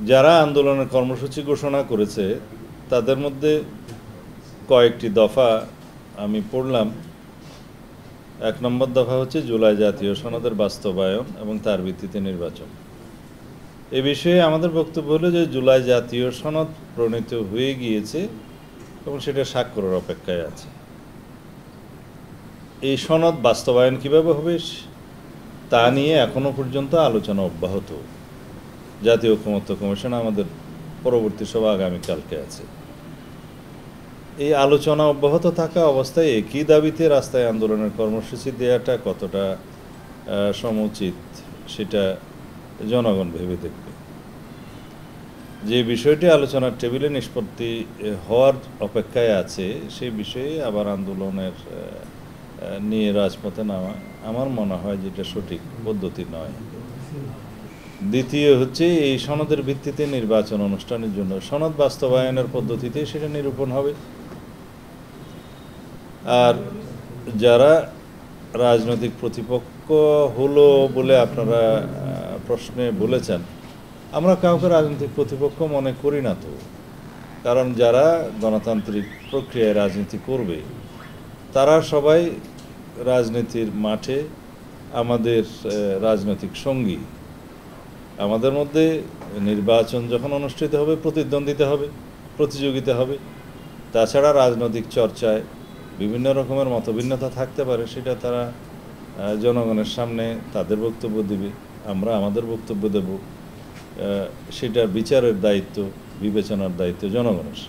যারা আন্দোলনের কর্মসূচি ঘোষণা করেছে তাদের মধ্যে কয়েকটি দফা আমি পড়লাম। ১ নম্বর দফা হচ্ছে জুলাই জাতীয় সনদের বাস্তবায়ন এবং তার ভিত্তিতে নির্বাচন। এ বিষয়ে আমাদের বক্তব্য হলো যে জুলাই জাতীয় সনদ প্রণীত হয়ে গিয়েছে এবং সেটা স্বাক্ষরের অপেক্ষায় আছে। এই সনদ বাস্তবায়ন কিভাবে হবে তা নিয়ে এখনো পর্যন্ত আলোচনা অব্যাহত। জাতীয় ঐকমত্য কমিশন আমাদের পরবর্তী সভা আগামীকালকে আছে। এই আলোচনা অব্যাহত থাকা অবস্থায় একই দাবিতে রাস্তায় আন্দোলনের কর্মসূচি দেওয়াটা কতটা সমুচিত সেটা জনগণ ভেবে দেখবে। যে বিষয়টি আলোচনার টেবিলে নিষ্পত্তি হওয়ার অপেক্ষায় আছে সেই বিষয়ে আবার আন্দোলনের নিয়ে রাজপথে নামা আমার মনে হয় যেটা সঠিক পদ্ধতি নয়। দ্বিতীয় হচ্ছে এই সনদের ভিত্তিতে নির্বাচন অনুষ্ঠানের জন্য সনদ বাস্তবায়নের পদ্ধতিতে সেটা নিরূপণ হবে। আর যারা রাজনৈতিক প্রতিপক্ষ হলো বলে আপনারা প্রশ্নে বলেছেন, আমরা কাউকে রাজনৈতিক প্রতিপক্ষ মনে করি না তো। কারণ যারা গণতান্ত্রিক প্রক্রিয়ায় রাজনীতি করবে তারা সবাই রাজনীতির মাঠে আমাদের রাজনৈতিক সঙ্গী। আমাদের মধ্যে নির্বাচন যখন অনুষ্ঠিত হবে প্রতিদ্বন্দ্বিতা হবে, প্রতিযোগিতা হবে। তাছাড়া রাজনৈতিক চর্চায় বিভিন্ন রকমের মতভিন্নতা থাকতে পারে, সেটা তারা জনগণের সামনে তাদের বক্তব্য দিবে, আমরা আমাদের বক্তব্য দেব। সেটা বিচারের দায়িত্ব, বিবেচনার দায়িত্ব জনগণের।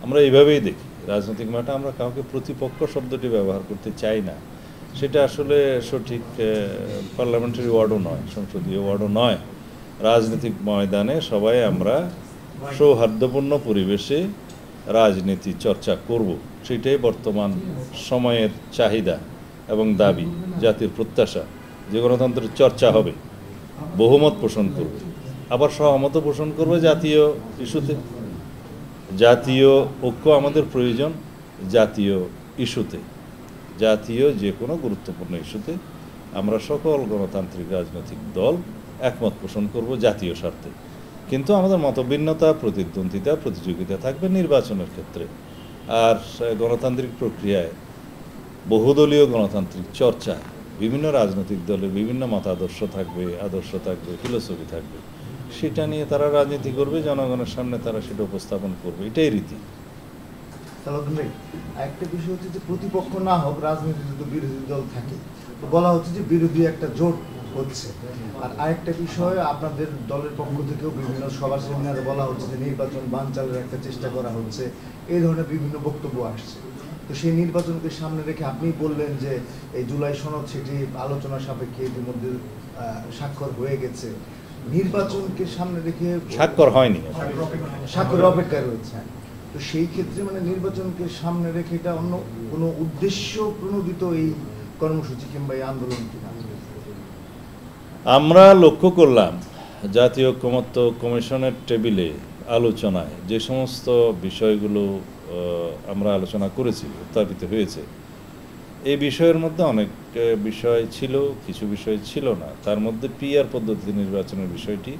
আমরা এইভাবেই দেখি রাজনৈতিক মাঠে আমরা কাউকে প্রতিপক্ষ শব্দটি ব্যবহার করতে চাই না। সেটা আসলে সঠিক পার্লামেন্টারি ওয়ার্ডও নয়, সংসদীয় ওয়ার্ডও নয়। রাজনৈতিক ময়দানে সবাই আমরা সৌহার্দ্যপূর্ণ পরিবেশে রাজনীতি চর্চা করব, সেটাই বর্তমান সময়ের চাহিদা এবং দাবি। জাতির প্রত্যাশা যে গণতন্ত্রের চর্চা হবে, বহুমত পোষণ করবে, আবার সহমত পোষণ করবে জাতীয় ইস্যুতে। জাতীয় ঐক্য আমাদের প্রয়োজন জাতীয় ইস্যুতে, জাতীয় যে কোনো গুরুত্বপূর্ণ ইস্যুতে আমরা সকল গণতান্ত্রিক রাজনৈতিক দল একমত পোষণ করব জাতীয় স্বার্থে। কিন্তু আমাদের মতভিন্নতা, প্রতিদ্বন্দ্বিতা, প্রতিযোগিতা থাকবে নির্বাচনের ক্ষেত্রে। আর গণতান্ত্রিক প্রক্রিয়ায় বহুদলীয় গণতান্ত্রিক চর্চা, বিভিন্ন রাজনৈতিক দলের বিভিন্ন মতাদর্শ থাকবে, আদর্শ থাকবে, ফিলোসফি থাকবে। সেটা নিয়ে তারা রাজনীতি করবে, জনগণের সামনে তারা সেটা উপস্থাপন করবে, এটাই রীতি। একটা বিষয় হচ্ছে যে প্রতিপক্ষ না হোক, রাজনীতিতে তো বিরোধী দল থাকে, তো বলা হচ্ছে যে বিরোধী একটা জোট হচ্ছে। আর আরেকটা বিষয়, আপনাদের দলের পক্ষ থেকেও বিভিন্ন সভা সেমিনারে বলা হচ্ছে যে নির্বাচন বানচালের একটা চেষ্টা করা হচ্ছে, এই ধরনের বিভিন্ন বক্তব্য আসছে। তো সেই নির্বাচনকে সামনে রেখে আপনি বললেন যে এই জুলাই সনদ সেটি আলোচনা সাপেক্ষে ইতিমধ্যে স্বাক্ষর হয়ে গেছে। নির্বাচনকে সামনে রেখে স্বাক্ষর হয়নি, স্বাক্ষরের অপেক্ষায় রয়েছে। তো সেই ক্ষেত্রে মানে নির্বাচনকে সামনে রেখে এটা অন্য কোনো উদ্দেশ্য প্রণোদিত এই কর্মসূচি কিংবা এই আন্দোলন কিনা? আমরা লক্ষ্য করলাম জাতীয় ঐকমত্য কমিশনের টেবিলে আলোচনায় যে সমস্ত বিষয়গুলো আমরা আলোচনা করেছি, উত্থাপিত হয়েছে, এই বিষয়ের মধ্যে অনেক বিষয় ছিল, কিছু বিষয় ছিল না। তার মধ্যে পিআর পদ্ধতি নির্বাচনের বিষয়টি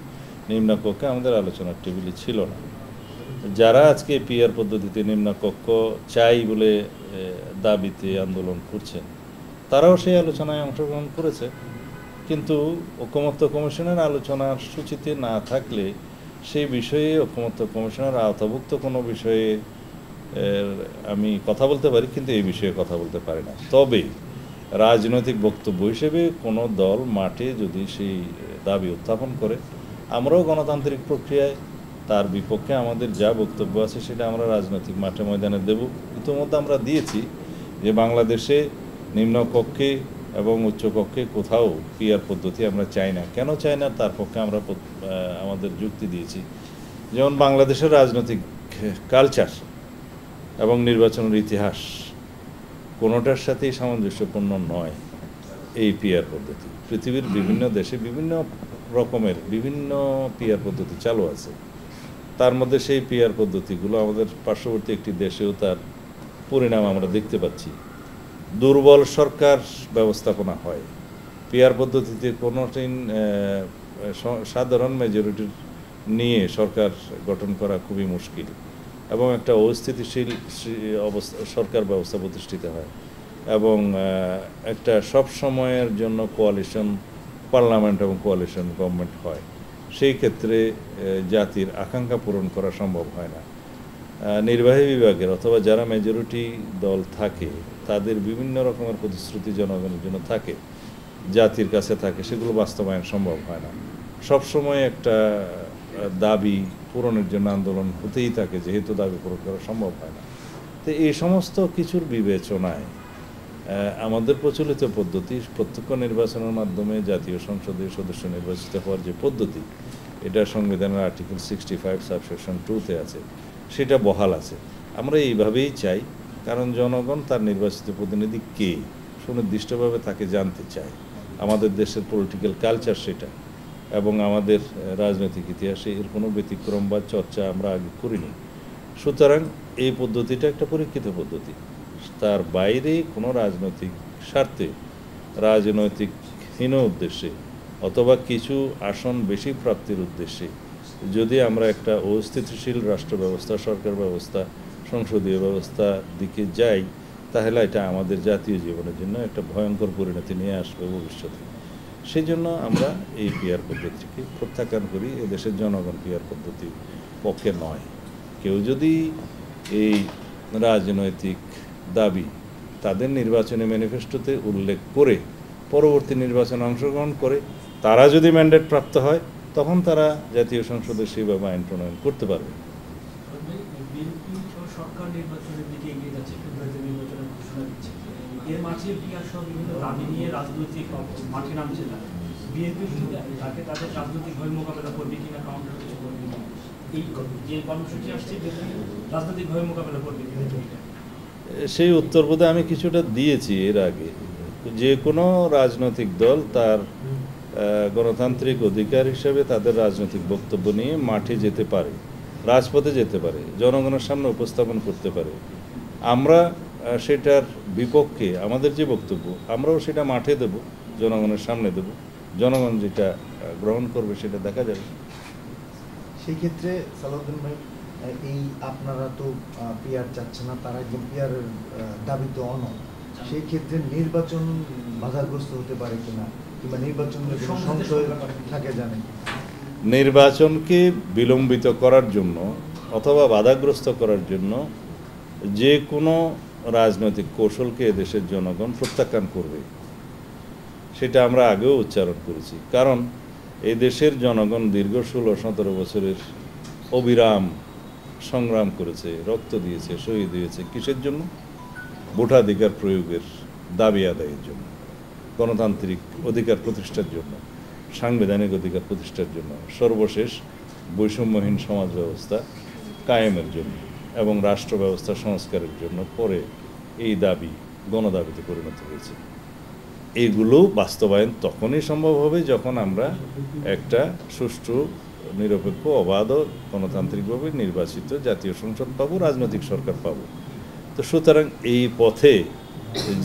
নিম্নকক্ষে আমাদের আলোচনার টেবিলে ছিল না। যারা আজকে পিআর পদ্ধতিতে নিম্নকক্ষ চাই বলে দাবিতে আন্দোলন করছেন, তারাও সেই আলোচনায় অংশগ্রহণ করেছে। কিন্তু ঐকমত্য কমিশনের আলোচনার সূচিতে না থাকলে সেই বিষয়ে ঐকমত্য কমিশনের আওতাভুক্ত কোনো বিষয়ে আমি কথা বলতে পারি, কিন্তু এই বিষয়ে কথা বলতে পারি না। তবে রাজনৈতিক বক্তব্য হিসেবে কোনো দল মাঠে যদি সেই দাবি উত্থাপন করে, আমরাও গণতান্ত্রিক প্রক্রিয়ায় তার বিপক্ষে আমাদের যা বক্তব্য আছে সেটা আমরা রাজনৈতিক মাঠে ময়দানে দেব। ইতিমধ্যে আমরা দিয়েছি যে বাংলাদেশে নিম্নকক্ষে এবং উচ্চকক্ষে কোথাও পিআর পদ্ধতি আমরা চাই না। কেন চাই না তার পক্ষে আমরা আমাদের যুক্তি দিয়েছি। যেমন বাংলাদেশের রাজনৈতিক কালচার এবং নির্বাচনের ইতিহাস কোনোটার সাথেই সামঞ্জস্যপূর্ণ নয় এই পিআর পদ্ধতি। পৃথিবীর বিভিন্ন দেশে বিভিন্ন রকমের বিভিন্ন পিআর পদ্ধতি চালু আছে। তার মধ্যে সেই পিআর পদ্ধতিগুলো আমাদের পার্শ্ববর্তী একটি দেশেও তার পরিণাম আমরা দেখতে পাচ্ছি। দুর্বল সরকার ব্যবস্থাপনা হয়। পিআর পদ্ধতিতে কোনোদিন সাধারণ মেজরিটির নিয়ে সরকার গঠন করা খুবই মুশকিল এবং একটা অস্থিতিশীল অবস্থা সরকার ব্যবস্থা প্রতিষ্ঠিত হয় এবং একটা সব সময়ের জন্য কোয়ালিশন পার্লামেন্ট এবং কোয়ালিশন গভর্নমেন্ট হয়। সেই ক্ষেত্রে জাতির আকাঙ্ক্ষা পূরণ করা সম্ভব হয় না। নির্বাহী বিভাগের অথবা যারা মেজরিটি দল থাকে তাদের বিভিন্ন রকমের প্রতিশ্রুতি জনগণের জন্য থাকে, জাতির কাছে থাকে, সেগুলো বাস্তবায়ন সম্ভব হয় না। সবসময় একটা দাবি পূরণের জন্য আন্দোলন হতেই থাকে, যেহেতু দাবি পূরণ করা সম্ভব হয় না। তো এই সমস্ত কিছুর বিবেচনায় আমাদের প্রচলিত পদ্ধতি প্রত্যক্ষ নির্বাচনের মাধ্যমে জাতীয় সংসদের সদস্য নির্বাচিত হওয়ার যে পদ্ধতি, এটা সংবিধানের আর্টিকেল 65 সাবসেকশন 2-তে আছে, সেটা বহাল আছে। আমরা এইভাবেই চাই, কারণ জনগণ তার নির্বাচিত প্রতিনিধি কে সুনির্দিষ্টভাবে তাকে জানতে চায়। আমাদের দেশের পলিটিক্যাল কালচার সেটা, এবং আমাদের রাজনৈতিক ইতিহাসে এর কোনো ব্যতিক্রম বা চর্চা আমরা আগে করিনি। সুতরাং এই পদ্ধতিটা একটা পরীক্ষিত পদ্ধতি। তার বাইরে কোনো রাজনৈতিক স্বার্থে, রাজনৈতিকহীন উদ্দেশ্যে অথবা কিছু আসন বেশি প্রাপ্তির উদ্দেশ্যে যদি আমরা একটা অস্থিতিশীল রাষ্ট্র ব্যবস্থা, সরকার ব্যবস্থা, সংসদীয় ব্যবস্থার দিকে যাই, তাহলে এটা আমাদের জাতীয় জীবনের জন্য একটা ভয়ঙ্কর পরিণতি নিয়ে আসবে ভবিষ্যতে। সেই জন্য আমরা এই পিআর পদ্ধতিকে প্রত্যাখ্যান করি। এদেশের জনগণ পিআর পদ্ধতির পক্ষে নয়। কেউ যদি এই রাজনৈতিক দাবি তাদের নির্বাচনী ম্যানিফেস্টোতে উল্লেখ করে পরবর্তী নির্বাচনে অংশগ্রহণ করে, তারা যদি ম্যান্ডেট প্রাপ্ত হয়, তখন তারা জাতীয় সংসদে সেভাবে আইন প্রণয়ন করতে পারবে। সরকার নির্বাচনের দিকে এগিয়ে যাচ্ছে, ফেব্রুয়ারিতে নির্বাচনের ঘোষণা দিচ্ছে, এর মাঝে পিআর সহ বিভিন্ন দাবি নিয়ে রাজনৈতিক মাঠে নামছে না। বিএনপি তাকে তাদের রাজনৈতিকভাবে মোকাবেলা করবে কিনা, কাউন্টার কিছু করবে কিনা, এই যে কর্মসূচি আসছে রাজনৈতিকভাবে মোকাবেলা করবে কিনা, সেই উত্তর বোধহয় আমি কিছুটা দিয়েছি এর আগে। যে কোনো রাজনৈতিক দল তার গণতান্ত্রিক অধিকার হিসেবে তাদের রাজনৈতিক বক্তব্য নিয়ে মাঠে যেতে পারে, রাজপথে যেতে পারে, জনগণের সামনে উপস্থাপন করতে পারে। আমরা সেটার বিপক্ষে আমাদের যে বক্তব্য, আমরাও সেটা মাঠে দেব, জনগণের সামনে দেব। জনগণ যেটা গ্রহণ করবে সেটা দেখা যাবে। সেই ক্ষেত্রে সালাউদ্দিন ভাই, এই আপনারা তো পিআর চাচ্ছে না, তারা একদম পিআরের দাবি তো অনড়। সেই ক্ষেত্রে নির্বাচন বাধাগ্রস্ত হতে পারে কিনা, কিংবা নির্বাচনের কোনো সংশয় থাকে জানেন? নির্বাচনকে বিলম্বিত করার জন্য অথবা বাধাগ্রস্ত করার জন্য যে কোনো রাজনৈতিক কৌশলকে এদেশের জনগণ প্রত্যাখ্যান করবে, সেটা আমরা আগেও উচ্চারণ করেছি। কারণ এই দেশের জনগণ দীর্ঘ 16-17 বছরের অবিরাম সংগ্রাম করেছে, রক্ত দিয়েছে, শহীদ হয়েছে। কিসের জন্য? ভোটাধিকার প্রয়োগের দাবি আদায়ের জন্য, গণতান্ত্রিক অধিকার প্রতিষ্ঠার জন্য, সাংবিধানিক অধিকার প্রতিষ্ঠার জন্য, সর্বশেষ বৈষম্যহীন সমাজ ব্যবস্থা কায়েমের জন্য এবং রাষ্ট্র ব্যবস্থা সংস্কারের জন্য পরে এই দাবি গণদাবিতে পরিণত হয়েছে। এইগুলো বাস্তবায়ন তখনই সম্ভব হবে যখন আমরা একটা সুষ্ঠু, নিরপেক্ষ, অবাধ, গণতান্ত্রিকভাবে নির্বাচিত জাতীয় সংসদ পাবো, রাজনৈতিক সরকার পাবো। তো সুতরাং এই পথে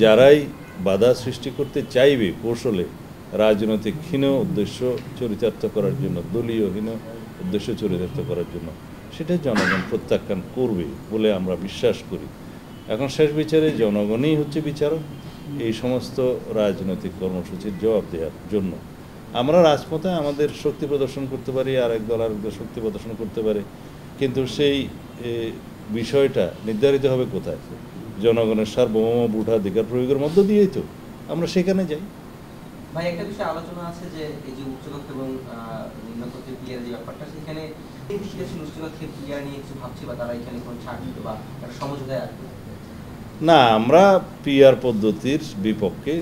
যারাই বাধা সৃষ্টি করতে চাইবে কৌশলে, রাজনৈতিকহীন উদ্দেশ্য চরিতার্থ করার জন্য, দলীয়হীন উদ্দেশ্য চরিতার্থ করার জন্য, সেটা জনগণ প্রত্যাখ্যান করবে বলে আমরা বিশ্বাস করি। এখন শেষ বিচারে জনগণই হচ্ছে বিচারক এই সমস্ত রাজনৈতিক কর্মসূচির জবাব দেওয়ার জন্য। আমরা রাজপথে আমাদের শক্তি প্রদর্শন করতে পারি, আরেক দল শক্তি প্রদর্শন করতে পারে, কিন্তু সেই বিষয়টা নির্ধারিত হবে কোথায়? জনগণের সার্বভৌম ভোটাধিকার প্রয়োগের মধ্য দিয়েই তো আমরা সেখানে যাই। ভাই, একটা বিষয় আলোচনা আছে যে এই যে উচ্চকক্ষ এবং নিম্নকক্ষের পিআর যে ব্যাপারটা, সেখানে উচ্চকক্ষের পিআর নিয়ে কিছু ভাবছে বা তারা এখানে কোনো ছাড় দিতে বা একটা সমঝোতায় আসবে না। আমরা পিআর পদ্ধতির বিপক্ষে,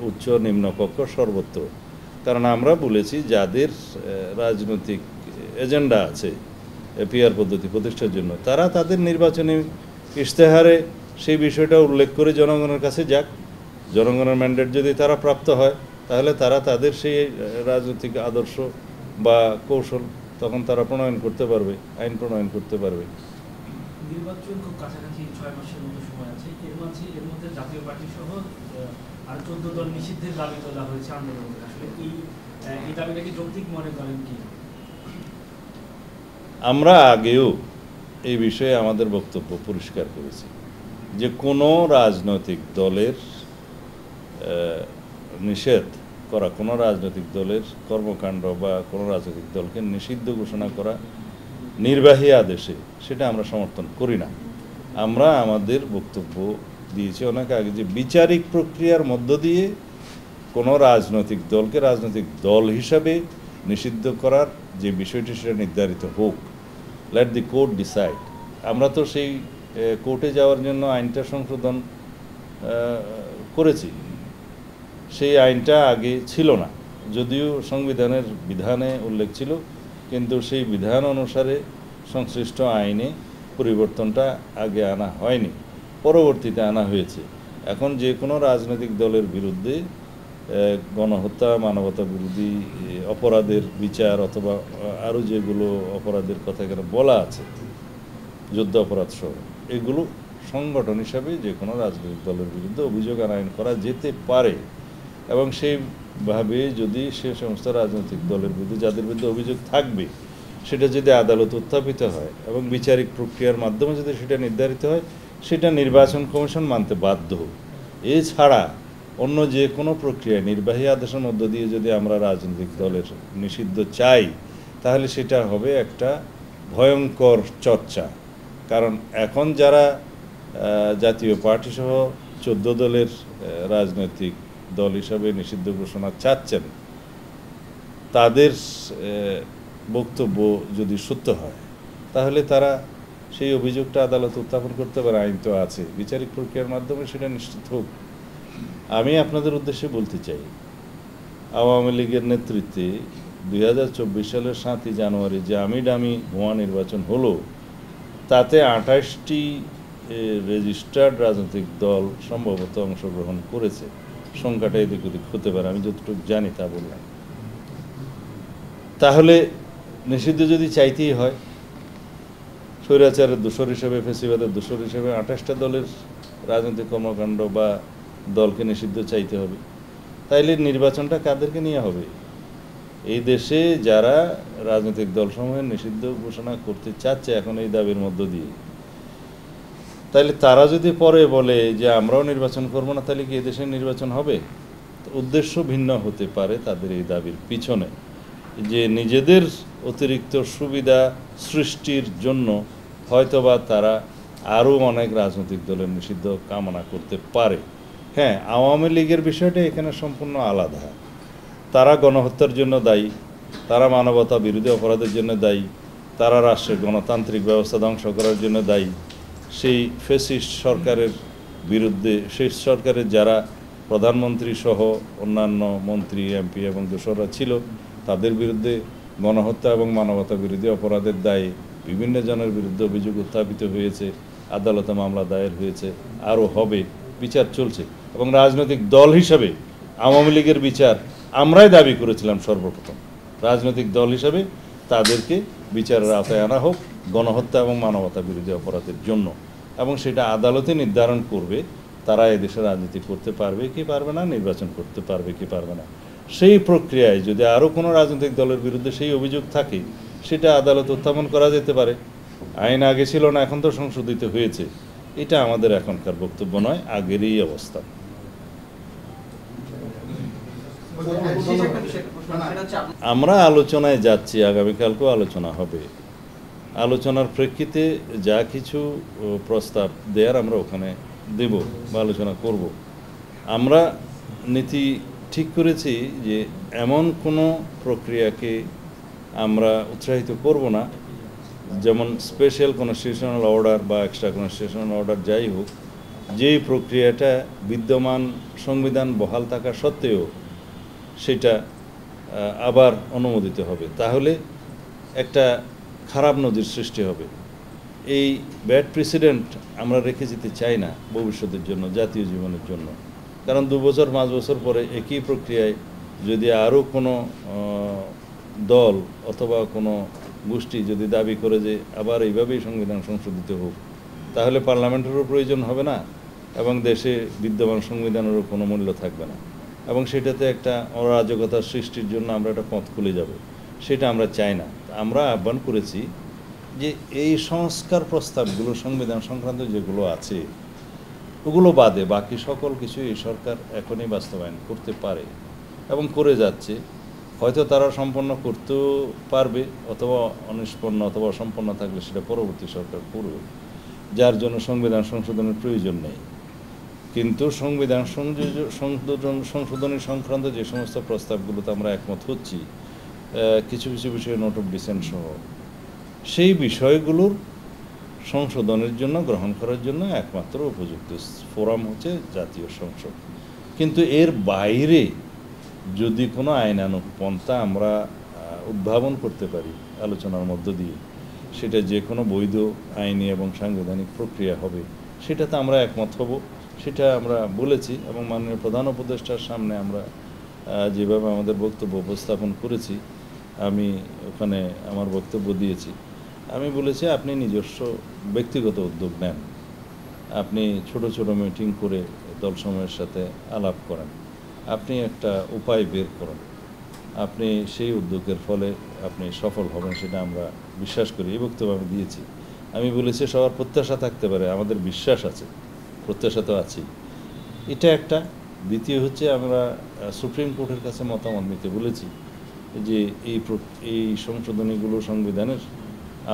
উচ্চ নিম্নকক্ষ সর্বত্র। কারণ আমরা বলেছি যাদের রাজনৈতিক এজেন্ডা আছে পিআর পদ্ধতি প্রতিষ্ঠার জন্য, তারা তাদের নির্বাচনী ইশতেহারে সেই বিষয়টা উল্লেখ করে জনগণের কাছে যাক। জনগণের ম্যান্ডেট যদি তারা প্রাপ্ত হয়, তাহলে তারা তাদের সেই রাজনৈতিক আদর্শ বা কৌশল তখন তারা প্রণয়ন করতে পারবে, আইন প্রণয়ন করতে পারবে। নির্বাচন খুব কাছাকাছি, 6 মাসের মতো সময় আছে। এর মধ্যে জাতীয় পার্টি সহ আর 14 দল নিষিদ্ধের দাবি তোলা হয়েছে আন্দোলনে। আসলে এই দাবিটাকে যৌক্তিক মনে করেন কি? আমরা আগেও এই বিষয়ে আমাদের বক্তব্য পরিষ্কার করেছি যে কোনো রাজনৈতিক দলের নিষেধ করা, কোনো রাজনৈতিক দলের কর্মকাণ্ড বা কোনো রাজনৈতিক দলকে নিষিদ্ধ ঘোষণা করা নির্বাহী আদেশে, সেটা আমরা সমর্থন করি না। আমরা আমাদের বক্তব্য দিয়েছি অনেক আগে যে বিচারিক প্রক্রিয়ার মধ্য দিয়ে কোনো রাজনৈতিক দলকে রাজনৈতিক দল হিসাবে নিষিদ্ধ করার যে বিষয়টি সেটা নির্ধারিত হোক, লেট দি কোর্ট ডিসাইড। আমরা তো সেই কোর্টে যাওয়ার জন্য আইনটা সংশোধন করেছি। সেই আইনটা আগে ছিল না, যদিও সংবিধানের বিধানে উল্লেখ ছিল, কিন্তু সেই বিধান অনুসারে সংশ্লিষ্ট আইনে পরিবর্তনটা আগে আনা হয়নি, পরবর্তীতে আনা হয়েছে। এখন যে কোনো রাজনৈতিক দলের বিরুদ্ধে গণহত্যা, মানবতা বিরোধী অপরাধের বিচার অথবা আরও যেগুলো অপরাধের কথা এখানে বলা আছে, যুদ্ধ অপরাধ সহ, এগুলো সংগঠন হিসাবে যে কোনো রাজনৈতিক দলের বিরুদ্ধে অভিযোগ আনায়ন করা যেতে পারে। এবং সেইভাবে যদি সে সমস্ত রাজনৈতিক দলের বিরুদ্ধে যাদের বিরুদ্ধে অভিযোগ থাকবে সেটা যদি আদালত উত্থাপিত হয় এবং বিচারিক প্রক্রিয়ার মাধ্যমে যদি সেটা নির্ধারিত হয়, সেটা নির্বাচন কমিশন মানতে বাধ্য। এছাড়া অন্য যে কোনো প্রক্রিয়ায় নির্বাহী আদেশের মধ্য দিয়ে যদি আমরা রাজনৈতিক দলের নিষিদ্ধ চাই, তাহলে সেটা হবে একটা ভয়ঙ্কর চর্চা। কারণ এখন যারা জাতীয় পার্টি সহ 14 দলের রাজনৈতিক দল হিসাবে নিষিদ্ধ ঘোষণা চাচ্ছেন, তাদের বক্তব্য যদি সত্য হয় তাহলে তারা সেই অভিযোগটা আদালত উত্থাপন করতে পারে। আইন তো আছে, বিচারিক প্রক্রিয়ার মাধ্যমে সেটা নিশ্চিত হোক। আমি আপনাদের উদ্দেশ্যে বলতে চাই, আওয়ামী লীগের নেতৃত্বে 2024 সালের 7ই জানুয়ারি যে আমি ডামি ভুয়া নির্বাচন হলো, তাতে 28টি রেজিস্টার্ড রাজনৈতিক দল সম্ভবত অংশগ্রহণ করেছে। সংখ্যাটা এদিক ওদিক হতে পারে, আমি যতটুকু জানি তা বললাম। তাহলে নিষিদ্ধ যদি চাইতেই হয়, স্বৈরাচারের দোষর হিসেবে, ফেসিবাদের দোষর হিসেবে 28টা দলের রাজনৈতিক কর্মকাণ্ড বা দলকে নিষিদ্ধ চাইতে হবে, তাইলে নির্বাচনটা কাদেরকে নিয়ে হবে? এই দেশে যারা রাজনৈতিক দলসমূহের নিষিদ্ধ ঘোষণা করতে চাচ্ছে এখন এই দাবির মধ্য দিয়ে, তাইলে তারা যদি পরে বলে যে আমরাও নির্বাচন করব না, তাহলে কি এদেশের নির্বাচন হবে? উদ্দেশ্য ভিন্ন হতে পারে তাদের এই দাবির পিছনে, যে নিজেদের অতিরিক্ত সুবিধা সৃষ্টির জন্য হয়তোবা তারা আরও অনেক রাজনৈতিক দলের নিষিদ্ধ কামনা করতে পারে। হ্যাঁ, আওয়ামী লীগের বিষয়টা এখানে সম্পূর্ণ আলাদা। তারা গণহত্যার জন্য দায়ী, তারা মানবতা বিরোধী অপরাধের জন্য দায়ী, তারা রাষ্ট্রের গণতান্ত্রিক ব্যবস্থা ধ্বংস করার জন্য দায়ী। সেই ফ্যাসিস্ট সরকারের বিরুদ্ধে, সেই সরকারের যারা প্রধানমন্ত্রী সহ অন্যান্য মন্ত্রী, এমপি এবং দোসররা ছিল, তাদের বিরুদ্ধে গণহত্যা এবং মানবতা বিরোধী অপরাধের দায়ে বিভিন্ন জনের বিরুদ্ধে অভিযোগ উত্থাপিত হয়েছে, আদালতে মামলা দায়ের হয়েছে, আরও হবে, বিচার চলছে। এবং রাজনৈতিক দল হিসাবে আওয়ামী লীগের বিচার আমরাই দাবি করেছিলাম সর্বপ্রথম। রাজনৈতিক দল হিসাবে তাদেরকে বিচারের আওতায় আনা হোক গণহত্যা এবং মানবতা বিরোধী অপরাধের জন্য, এবং সেটা আদালতে নির্ধারণ করবে তারা এদেশে রাজনীতি করতে পারবে কি পারবে না, নির্বাচন করতে পারবে কি পারবে না। সেই প্রক্রিয়ায় যদি আরও কোনো রাজনৈতিক দলের বিরুদ্ধে সেই অভিযোগ থাকে, সেটা আদালত উত্থাপন করা যেতে পারে। আইন আগে ছিল না, এখন তো সংশোধিত হয়েছে। এটা আমাদের এখনকার বক্তব্য নয়, আগেরই অবস্থা। আমরা আলোচনায় যাচ্ছি, আগামীকালকেও আলোচনা হবে। আলোচনার প্রেক্ষিতে যা কিছু প্রস্তাব দেওয়ার আমরা ওখানে দেব বা আলোচনা করব। আমরা নীতি ঠিক করেছি যে এমন কোনো প্রক্রিয়াকে আমরা উৎসাহিত করব না, যেমন স্পেশাল কনস্টিটিউশনাল অর্ডার বা এক্সট্রা কনস্টিটিউশনাল অর্ডার যাই হোক, যেই প্রক্রিয়াটা বিদ্যমান সংবিধান বহাল থাকা সত্ত্বেও সেটা আবার অনুমোদিত হবে, তাহলে একটা খারাপ নজির সৃষ্টি হবে। এই ব্যাড প্রেসিডেন্ট আমরা রেখে যেতে চাই না ভবিষ্যতের জন্য, জাতীয় জীবনের জন্য। কারণ 2 বছর 5 বছর পরে একই প্রক্রিয়ায় যদি আরও কোনো দল অথবা কোনো গোষ্ঠী যদি দাবি করে যে আবার এইভাবেই সংবিধান সংশোধিত হোক, তাহলে পার্লামেন্টেরও প্রয়োজন হবে না এবং দেশে বিদ্যমান সংবিধানেরও কোনো মূল্য থাকবে না, এবং সেটাতে একটা অরাজকতার সৃষ্টির জন্য আমরা একটা পথ খুলে যাব। সেটা আমরা চাই না। আমরা আহ্বান করেছি যে এই সংস্কার প্রস্তাবগুলো সংবিধান সংক্রান্ত যেগুলো আছে ওগুলো বাদে বাকি সকল কিছু এই সরকার এখনই বাস্তবায়ন করতে পারে এবং করে যাচ্ছে। হয়তো তারা সম্পন্ন করতেও পারবে, অথবা অনিষ্পন্ন অথবা অসম্পন্ন থাকলে সেটা পরবর্তী সরকার করবে, যার জন্য সংবিধান সংশোধনের প্রয়োজন নেই। কিন্তু সংবিধান সংশোধনী সংক্রান্ত যে সমস্ত প্রস্তাবগুলোতে আমরা একমত হচ্ছি, কিছু কিছু বিষয়ে নোট অফ ডিসেন্ট সহ, সেই বিষয়গুলোর সংশোধনের জন্য গ্রহণ করার জন্য একমাত্র উপযুক্ত ফোরাম হচ্ছে জাতীয় সংসদ। কিন্তু এর বাইরে যদি কোনো আইনানুগ পন্থা আমরা উদ্ভাবন করতে পারি আলোচনার মধ্য দিয়ে, সেটা যে কোনো বৈধ আইনি এবং সাংবিধানিক প্রক্রিয়া হবে, সেটাতে আমরা একমত হব। সেটা আমরা বলেছি এবং মাননীয় প্রধান উপদেষ্টার সামনে আমরা যেভাবে আমাদের বক্তব্য উপস্থাপন করেছি, আমি ওখানে আমার বক্তব্য দিয়েছি। আমি বলেছি আপনি নিজস্ব ব্যক্তিগত উদ্যোগ নেন, আপনি ছোট ছোট মিটিং করে দলসমূহের সাথে আলাপ করেন, আপনি একটা উপায় বের করেন, আপনি সেই উদ্যোগের ফলে আপনি সফল হবেন, সেটা আমরা বিশ্বাস করি। এই বক্তব্য আমি দিয়েছি। আমি বলেছি সবার প্রত্যাশা থাকতে পারে, আমাদের বিশ্বাস আছে, প্রত্যাশা তো আছি। এটা একটা। দ্বিতীয় হচ্ছে আমরা সুপ্রিম কোর্টের কাছে মতামত নিতে বলেছি যে এই সংশোধনীগুলো সংবিধানের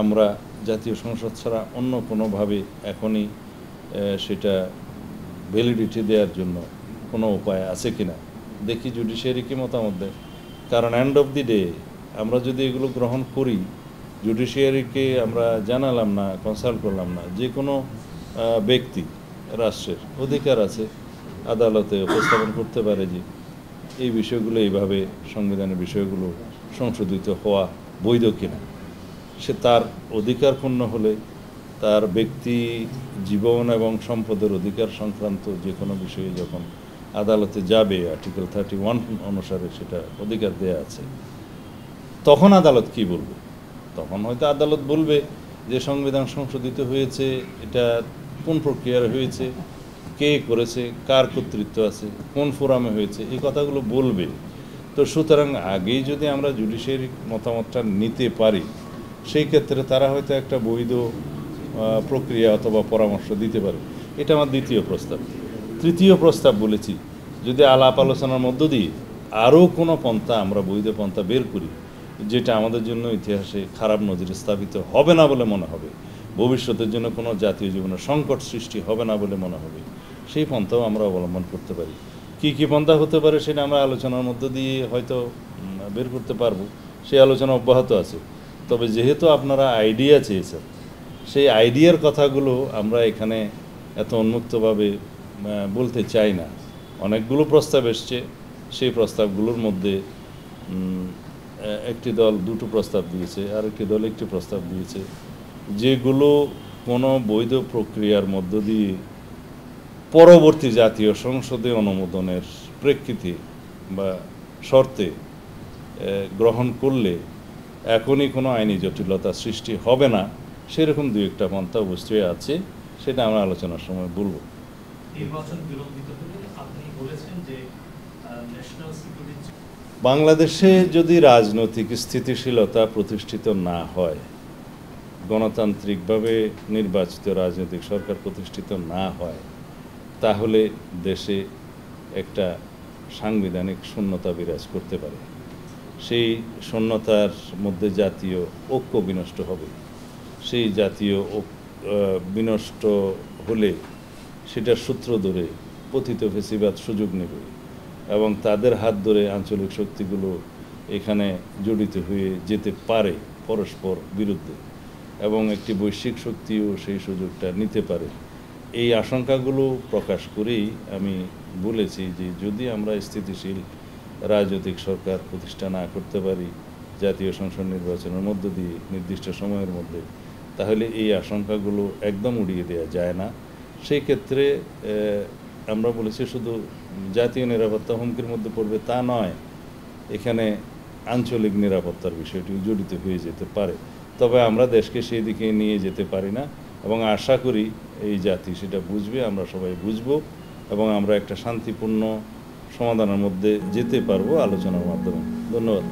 আমরা জাতীয় সংসদ ছাড়া অন্য কোনোভাবে এখনই সেটা ভ্যালিডিটি দেওয়ার জন্য কোনো উপায় আছে কিনা, দেখি জুডিশিয়ারি কি মতামত দেয়। কারণ এন্ড অফ দি ডে আমরা যদি এগুলো গ্রহণ করি, জুডিশিয়ারিকে আমরা জানালাম না, কনসাল্ট করলাম না, যে কোনো ব্যক্তি রাষ্ট্রের অধিকার আছে আদালতে উপস্থাপন করতে পারে যে এই বিষয়গুলো এইভাবে সংবিধানের বিষয়গুলো সংশোধিত হওয়া বৈধ কিনা। সে তার অধিকার ক্ষুণ্ণ হলে, তার ব্যক্তি জীবন এবং সম্পদের অধিকার সংক্রান্ত যে কোনো বিষয়ে যখন আদালতে যাবে, আর্টিকেল 31 অনুসারে সেটা অধিকার দেয়া আছে, তখন আদালত কি বলবে? তখন হয়তো আদালত বলবে যে সংবিধান সংশোধিত হয়েছে, এটা কোন প্রক্রিয়ার হয়েছে, কে করেছে, কার কর্তৃত্ব আছে, কোন ফোরামে হয়েছে, এই কথাগুলো বলবে। তো সুতরাং আগেই যদি আমরা জুডিশিয়ারি মতামতটা নিতে পারি, সেই ক্ষেত্রে তারা হয়তো একটা বৈধ প্রক্রিয়া অথবা পরামর্শ দিতে পারে। এটা আমার দ্বিতীয় প্রস্তাব। তৃতীয় প্রস্তাব বলেছি, যদি আলাপ আলোচনার মধ্য দিয়ে আরও কোনো পন্থা আমরা বৈধ পন্থা বের করি, যেটা আমাদের জন্য ইতিহাসে খারাপ নজির স্থাপিত হবে না বলে মনে হবে, ভবিষ্যতের জন্য কোনো জাতীয় জীবনের সংকট সৃষ্টি হবে না বলে মনে হবে, সেই পন্থাও আমরা অবলম্বন করতে পারি। কি কি পন্থা হতে পারে সেটা আমরা আলোচনার মধ্য দিয়ে হয়তো বের করতে পারবো, সেই আলোচনা অব্যাহত আছে। তবে যেহেতু আপনারা আইডিয়া চেয়েছেন, সেই আইডিয়ার কথাগুলো আমরা এখানে এত উন্মুক্তভাবে বলতে চাই না। অনেকগুলো প্রস্তাব এসছে, সেই প্রস্তাবগুলোর মধ্যে একটি দল দুটো প্রস্তাব দিয়েছে, আরেকটি দল একটি প্রস্তাব দিয়েছে, যেগুলো কোনো বৈধ প্রক্রিয়ার মধ্য দিয়ে পরবর্তী জাতীয় সংসদে অনুমোদনের প্রেক্ষিতে বা শর্তে গ্রহণ করলে এখনই কোনো আইনি জটিলতা সৃষ্টি হবে না, সেরকম দু একটা পন্থা অবশ্যই আছে, সেটা আমরা আলোচনার সময় বলব। নির্বাচন বিলম্বিত হলে আপনি বলেছেন যে ন্যাশনাল সিকিউরিটি বাংলাদেশে যদি রাজনৈতিক স্থিতিশীলতা প্রতিষ্ঠিত না হয়, গণতান্ত্রিকভাবে নির্বাচিত রাজনৈতিক সরকার প্রতিষ্ঠিত না হয়, তাহলে দেশে একটা সাংবিধানিক শূন্যতা বিরাজ করতে পারে। সেই শূন্যতার মধ্যে জাতীয় ঐক্য বিনষ্ট হবে। সেই জাতীয় বিনষ্ট হলে সেটার সূত্র ধরে পতিত ফেসিবাদ সুযোগ নেবে এবং তাদের হাত ধরে আঞ্চলিক শক্তিগুলো এখানে জড়িত হয়ে যেতে পারে পরস্পর বিরুদ্ধে, এবং একটি বৈশ্বিক শক্তিও সেই সুযোগটা নিতে পারে। এই আশঙ্কাগুলো প্রকাশ করেই আমি বলেছি যে যদি আমরা স্থিতিশীল রাজনৈতিক সরকার প্রতিষ্ঠা না করতে পারি জাতীয় সংসদ নির্বাচনের মধ্য দিয়ে নির্দিষ্ট সময়ের মধ্যে, তাহলে এই আশঙ্কাগুলো একদম উড়িয়ে দেওয়া যায় না। সেই ক্ষেত্রে আমরা বলেছি শুধু জাতীয় নিরাপত্তা হুমকির মধ্যে পড়বে তা নয়, এখানে আঞ্চলিক নিরাপত্তার বিষয়টি জড়িত হয়ে যেতে পারে। তবে আমরা দেশকে সেই দিকে নিয়ে যেতে পারি না এবং আশা করি এই জাতি সেটা বুঝবে, আমরা সবাই বুঝবো এবং আমরা একটা শান্তিপূর্ণ সমাধানের মধ্যে যেতে পারবো আলোচনার মাধ্যমে। ধন্যবাদ।